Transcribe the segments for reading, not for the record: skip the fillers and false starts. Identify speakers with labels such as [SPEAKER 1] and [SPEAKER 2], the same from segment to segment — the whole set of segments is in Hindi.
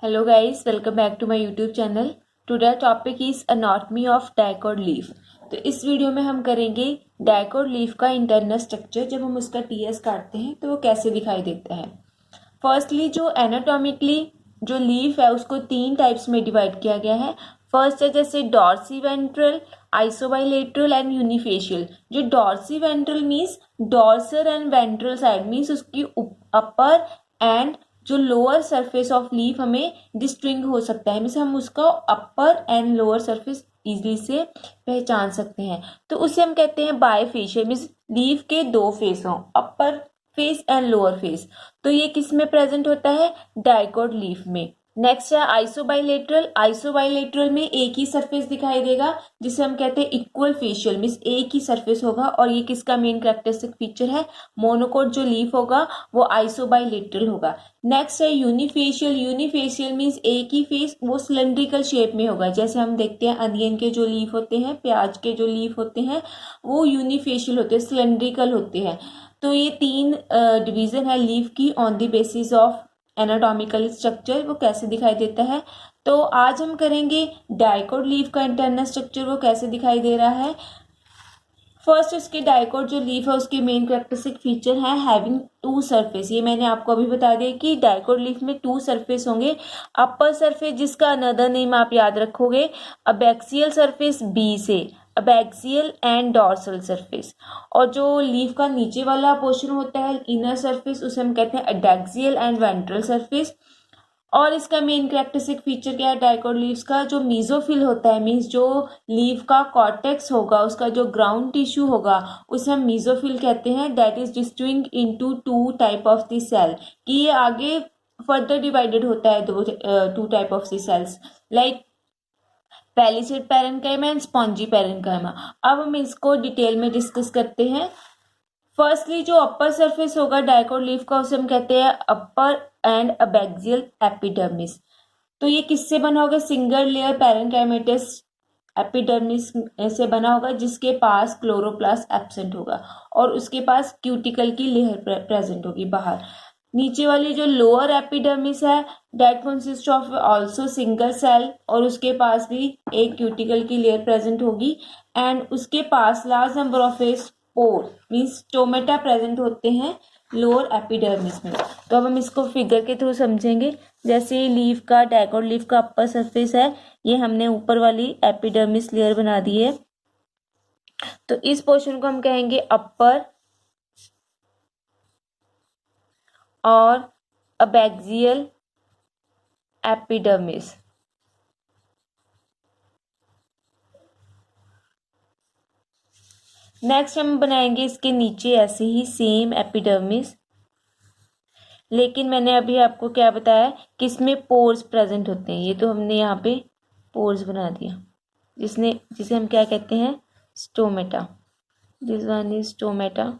[SPEAKER 1] Hello guys, welcome back to my YouTube channel. Today topic is anatomy of dicot leaf. तो इस वीडियो में हम करेंगे डाइकोट लीफ का इंटरनल स्ट्रक्चर। जब हम उसका टीएस काटते हैं तो वो कैसे दिखाई देता है। फर्स्टली जो एनाटॉमिकली जो लीफ है उसको तीन टाइप्स में डिवाइड किया गया है। फर्स्ट है जैसे dorsiventral, isobilateral and unifacial. जो dorsiventral means dorsal and ventral side means उसकी अपर एंड जो लोअर सरफेस ऑफ लीफ हमें डिस्टिंग हो सकता है, मीन्स हम उसका upper and lower surface easily से पहचान सकते हैं। तो उसे हम कहते हैं बायफेशियल, मीन्स लीफ के दो फेस हों, अपर फेस एंड लोअर फेस। तो ये किस में प्रेजेंट होता है? डाइकोट लीफ में। नेक्स्ट है आइसोबाइलेटरल। आइसोबाइलेटरल में एक ही सरफेस दिखाई देगा जिसे हम कहते हैं इक्वल फेशियल, मीन्स एक ही सरफेस होगा। और ये किसका मेन कैरेक्टरिस्टिक फीचर है? मोनोकोट जो लीफ होगा वो आइसोबाइलेटरल होगा। नेक्स्ट है यूनिफेशियल। यूनिफेशियल मीन्स एक ही फेस, वो सिलेंड्रिकल शेप में होगा। जैसे हम देखते हैं अनियन के जो लीफ होते हैं, प्याज के जो लीफ होते हैं, वो यूनिफेशियल होते हैं, सिलेंड्रिकल होते हैं। तो ये तीन डिवीजन है लीफ की on the basis of anatomical structure, वो कैसे दिखाई देता है। तो आज हम करेंगे डाइकोट लीफ का इंटरनल स्ट्रक्चर, वो कैसे दिखाई दे रहा है। फर्स्ट उसके डाइकोट जो लीफ है उसके मेन कैरेक्टरिस्टिक फीचर है हैविंग टू सरफेस। ये मैंने आपको अभी बता दिया कि डाइकोट लीफ में टू सरफेस होंगे। अपर सरफेस जिसका अनदर नेम आप याद रखोगे अबैक्सियल सरफेस बी से, अबैक्सियल एंड डॉर्सल सरफेस। और जो लीफ का नीचे वाला पोर्शन होता है इनर सरफेस, उसे हम कहते हैं अडैक्सियल एंड वेंट्रल सरफेस। और इसका मेन कैरेक्टरिस्टिक फीचर क्या है डाइकोट लीव्स का? जो मीजोफिल होता है, मीन्स जो लीफ का कॉर्टेक्स होगा, उसका जो ग्राउंड टिश्यू होगा उसे हम मीजोफिल कहते हैं। That is distinguished into two type of the cell, कि ये आगे फर्दर डिवाइडेड होता है two type of the cells, like palisade parenchyma and spongy parenchyma. अब हम इसको डिटेल में डिस्कस करते हैं। फर्स्टली जो अपर सरफेस होगा डाइकोट लीफ का उसे हम कहते हैं अपर एंड अबैक्सियल एपिडर्मिस। तो ये किससे बना होगा? सिंगल लेयर पैरेन्काइमेटस एपिडर्मिस से बना होगा जिसके पास क्लोरोप्लास्ट एब्सेंट होगा और उसके पास क्यूटिकल की लेयर प्रेजेंट होगी बाहर। नीचे वाली जो लोअर एपिडर्मिस है that consist of also single cell और उसके पास भी एक क्यूटिकल की लेयर प्रेजेंट होगी एंड उसके पास large number of pore means stomata present होते हैं लोअर एपिडर्मिस में। तो अब हम इसको फिगर के थ्रू समझेंगे। जैसे लीफ का डाइकोट लीफ का अपर सरफेस है, ये हमने ऊपर वाली एपिडर्मिस लेयर बना दी है, तो इस पोर्शन को हम कहेंगे अपर और अबैक्सियल एपिडर्मिस। नेक्स्ट हम बनाएंगे इसके नीचे ऐसे ही सेम एपिडर्मिस, लेकिन मैंने अभी आपको क्या बताया कि इसमें पोर्स प्रेजेंट होते हैं। ये तो हमने यहाँ पे पोर्स बना दिया जिसे हम क्या कहते हैं? Stomata. This one is stomata.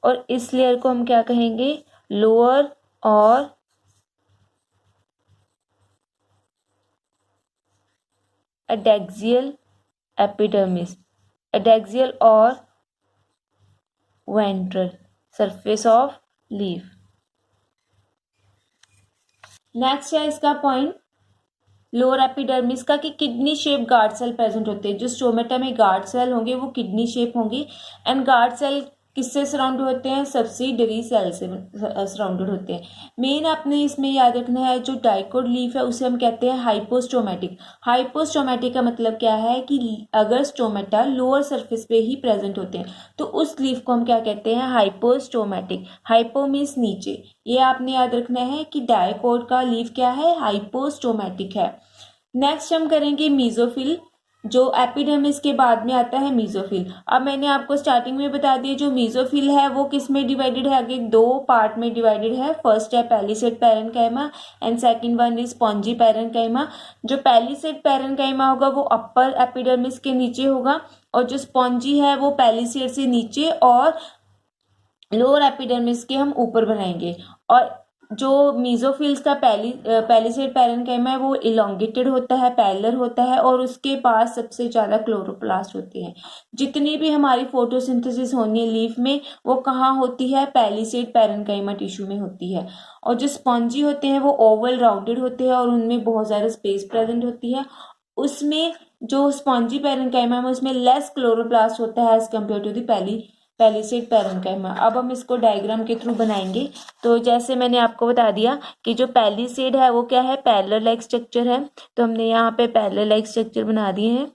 [SPEAKER 1] और इस लेयर को हम क्या कहेंगे? लोअर और एडैक्सियल एपिडर्मिस, एडैक्सियल और ventral surface of leaf. Next है इसका पॉइंट लोअर एपिडर्मिस का कि kidney shape guard cell present होते हैं। जो स्टोमेटा में गार्ड सेल होंगे वो किडनी शेप होंगे एंड गार्ड सेल किससे सराउंड होते हैं? सब्सिडरी सेल से सराउंडेड होते हैं। मेन आपने इसमें याद रखना है जो डाइकोट लीफ है उसे हम कहते हैं हाइपोस्टोमेटिक। हाइपोस्टोमेटिक का मतलब क्या है कि अगर स्टोमेटा लोअर सरफेस पे ही प्रेजेंट होते हैं तो उस लीफ को हम क्या कहते हैं? हाइपोस्टोमेटिक। हाइपो मीन्स नीचे, ये आपने याद रखना है कि डाइकोट का लीफ क्या है? हाइपोस्टोमेटिक है। नेक्स्ट हम करेंगे मीजोफिल। जो एपिडर्मिस के बाद में आता है मीजोफिल। अब मैंने आपको स्टार्टिंग में बता दिया जो मीजोफिल है वो किस में डिवाइडेड है? आगे दो पार्ट में डिवाइडेड है। फर्स्ट है palisade parenchyma and second one is spongy parenchyma. जो पैलिसेड पैरेन्काइमा होगा वो अपर एपिडर्मिस के नीचे होगा और जो स्पॉन्जी है वो पैलिसेड से नीचे और लोअर एपिडर्मिस के हम ऊपर बनाएंगे। और जो मीजोफिल्स का पैलिसेड पैरेन्काइमा है वो इलोंगेटेड होता है, पैरेलल होता है और उसके पास सबसे ज़्यादा क्लोरोप्लास्ट होते हैं। जितनी भी हमारी फोटोसिंथेसिस होनी है लीफ में वो कहाँ होती है, पैलिसेड पैरेन्काइमा टिश्यू में होती है। और जो स्पॉन्जी होते हैं वो ओवल राउंडेड होते हैं और उनमें बहुत ज़्यादा स्पेस प्रेजेंट होती है। उसमें जो स्पॉन्जी पैरेन्काइमा है उसमें लेस क्लोरोप्लास्ट होता है as compare to the palisade parenchyma. अब हम इसको डायग्राम के थ्रू बनाएंगे। तो जैसे मैंने आपको बता दिया कि जो पैलिसेड है वो क्या है, पैरेलल लाइक स्ट्रक्चर है। तो हमने यहाँ पे पैरेलल लाइक स्ट्रक्चर बना दिए हैं।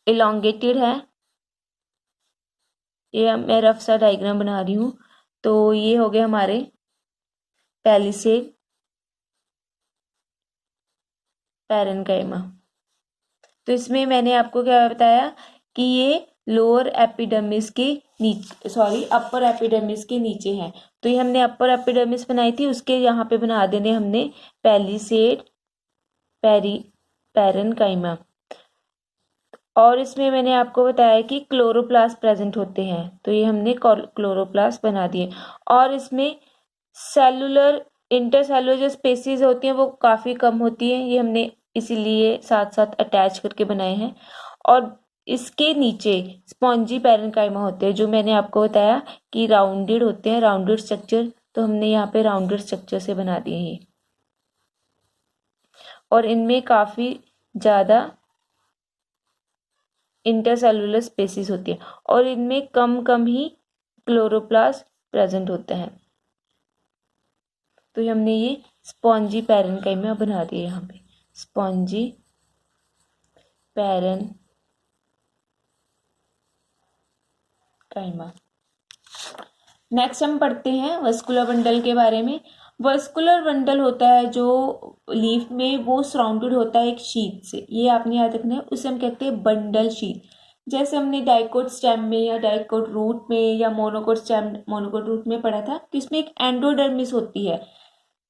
[SPEAKER 1] इलोंगेटेड है, ये मैं रफ सा डायग्राम बना रही हूँ। तो ये हो गए हमारे पैलिसेड पैरेन्काइमा। तो इसमें मैंने आपको क्या बताया कि ये लोअर एपिडर्मिस के नीचे, सॉरी अपर एपिडर्मिस के नीचे है। तो ये हमने अपर एपिडर्मिस बनाई थी, उसके यहाँ पे बना देने हमने पैलिसेड पैरेन्काइमा। और इसमें मैंने आपको बताया कि क्लोरोप्लास्ट प्रेजेंट होते हैं, तो ये हमने क्लोरोप्लास्ट बना दिए। और इसमें सेलुलर इंटरसेलुलर जो स्पेसीज होती हैं वो काफ़ी कम होती हैं, ये हमने इसीलिए साथ साथ अटैच करके बनाए हैं। और इसके नीचे स्पॉन्जी पैरेन्काइमा होते हैं, जो मैंने आपको बताया कि राउंडेड होते हैं, राउंडेड स्ट्रक्चर। तो हमने यहाँ पे राउंडेड स्ट्रक्चर से बना दिए हैं और इनमें काफ़ी ज़्यादा इंटरसेलुलर स्पेसीज होती है और इनमें कम ही क्लोरोप्लास्ट प्रेजेंट होता है। तो हमने ये स्पॉन्जी पैरेन्काइमा बना दिए यहाँ पे, स्पॉन्जी पैरेन्काइमा। नेक्स्ट हम पढ़ते हैं वस्कुलर बंडल के बारे में। वस्कुलर बंडल होता है जो लीफ में वो सराउंडेड होता है एक शीट से, ये आपने याद रखना है, उसे हम कहते हैं बंडल शीट। जैसे हमने डाइकोट स्टेम में या डाइकोट रूट में या मोनोकोट स्टेम मोनोकोट रूट में पढ़ा था कि इसमें एक एंडोडर्मिस होती है।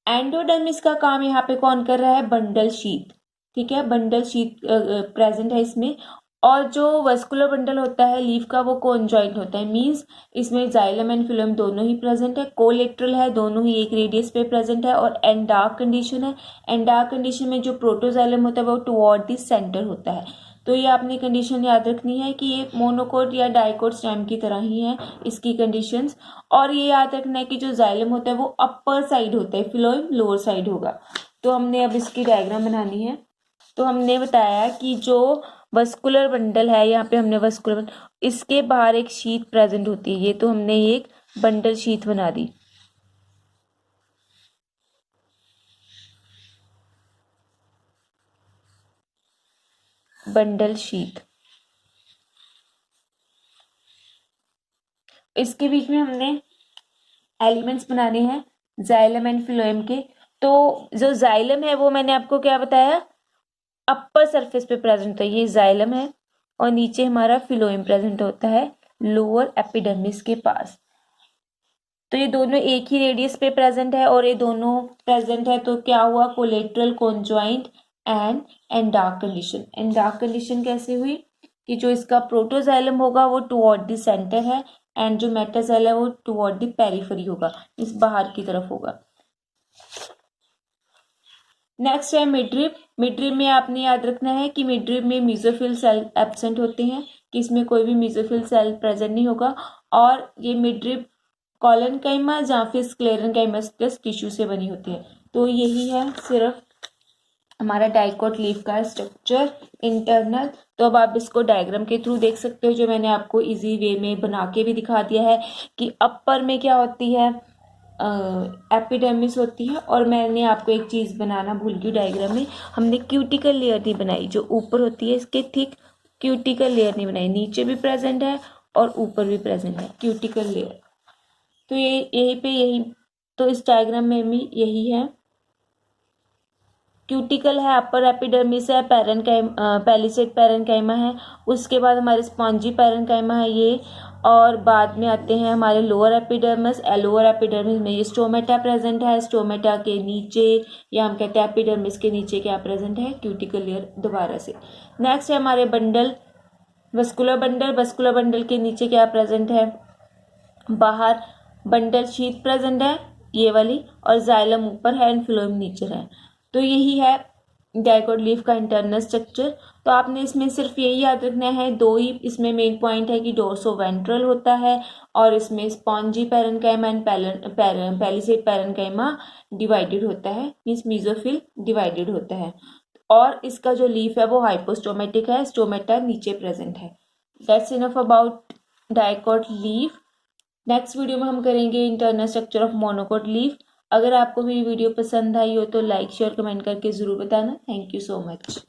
[SPEAKER 1] एंडोडर्मिस का काम यहाँ पे कौन कर रहा है, बंडल शीट। ठीक है, बंडल शीट प्रेजेंट है इसमें। और जो वस्कुलर बंडल होता है लीफ का वो कोनजॉइंट होता है, मींस इसमें जाइलम एंड फिलोएम दोनों ही प्रेजेंट है, कोलेट्रल है, दोनों ही एक रेडियस पे प्रेजेंट है और एंडार्क कंडीशन है। एंडार्क कंडीशन में जो प्रोटोजाइलम होता है वो टुवर्ड द सेंटर होता है। तो ये आपने कंडीशन याद रखनी है कि ये मोनोकोट या डाइकोट स्टेम की तरह ही है इसकी कंडीशंस। और ये याद रखना है कि जो जाइलम होता है वो अपर साइड होता है, फिलोएम लोअर साइड होगा। तो हमने अब इसकी डायग्राम बनानी है। तो हमने बताया कि जो वस्कुलर बंडल है, यहाँ पे हमने वस्कुलर बंडल, इसके बाहर एक शीट प्रेजेंट होती है, ये तो हमने एक बंडल शीट बना दी। बंडल शीट, इसके बीच में हमने एलिमेंट्स बनाने हैं जाइलम एंड फिलोएम के। तो जो जाइलम है वो मैंने आपको क्या बताया, अपर सरफेस पे प्रेजेंट होता है, ये जाइलम है। और नीचे हमारा फिलोएम प्रेजेंट होता है लोअर एपिडर्मिस के पास। तो ये दोनों एक ही रेडियस पे प्रेजेंट है और ये दोनों प्रेजेंट है, तो क्या हुआ, collateral conjoint and एंडार्क condition. एंडार्क condition कैसे हुई कि जो इसका प्रोटोजाइलम होगा वो टुवर्ड द सेंटर है एंड जो मेटाजाइलम है वो टुवर्ड द पेरिफेरी होगा, इस बाहर की तरफ होगा। नेक्स्ट है मिडरिब। मिडरिब में आपने याद रखना है कि मिडरिब में मीजोफिल सेल एब्सेंट होते हैं, कि इसमें कोई भी मीजोफिल सेल प्रेजेंट नहीं होगा। और ये मिडरिब कॉलनकाइमा या फिर स्क्लेरेनकाइमस टिश्यू से बनी होती है। तो यही है सिर्फ हमारा डाइकोट लीफ का स्ट्रक्चर इंटरनल। तो अब आप इसको डायग्राम के थ्रू देख सकते हो, जो मैंने आपको इजी वे में बना के भी दिखा दिया है कि अपर में क्या होती है, एपिडर्मिस होती है। और मैंने आपको एक चीज़ बनाना भूल गई डायग्राम में, हमने क्यूटिकल लेयर नहीं बनाई, जो ऊपर होती है इसके थिक क्यूटिकल लेयर नहीं बनाई, नीचे भी प्रेजेंट है और ऊपर भी प्रेजेंट है क्यूटिकल लेयर। तो ये यही तो इस डायग्राम में भी यही है, क्यूटिकल है, अपर एपिडर्मिस है, पैलिसेड पैरेन्काइमा है, उसके बाद हमारे स्पॉन्जी पैरेन्काइमा है ये, और बाद में आते हैं हमारे लोअर एपिडर्मिस। लोअर एपिडर्मिस में ये स्टोमेटा प्रेजेंट है, स्टोमेटा के नीचे या हम कहते हैं एपिडर्मिस के नीचे क्या प्रेजेंट है, क्यूटिकल लेयर दोबारा से। नेक्स्ट है हमारे bundle, vascular bundle. Vascular bundle के नीचे क्या प्रेजेंट है, बाहर बंडल शीट प्रेजेंट है, ये वाली, और जाइलम ऊपर है एंड फ्लोएम नीचे है। तो यही है डाइकोट लीफ का इंटरनल स्ट्रक्चर। तो आपने इसमें सिर्फ यही याद रखना है, दो ही इसमें मेन पॉइंट है कि डोर्सोवेंट्रल होता है और इसमें spongy parenchyma and palisade parenchyma divided होता है, मीन्स मीजोफिल डिवाइडेड होता है। और इसका जो लीफ है वो हाइपोस्टोमेटिक है, स्टोमेटा नीचे प्रेजेंट है। That's enough about dicot leaf. Next video में हम करेंगे internal structure of monocot leaf. अगर आपको मेरी वीडियो पसंद आई हो तो लाइक शेयर कमेंट करके ज़रूर बताना। Thank you so much.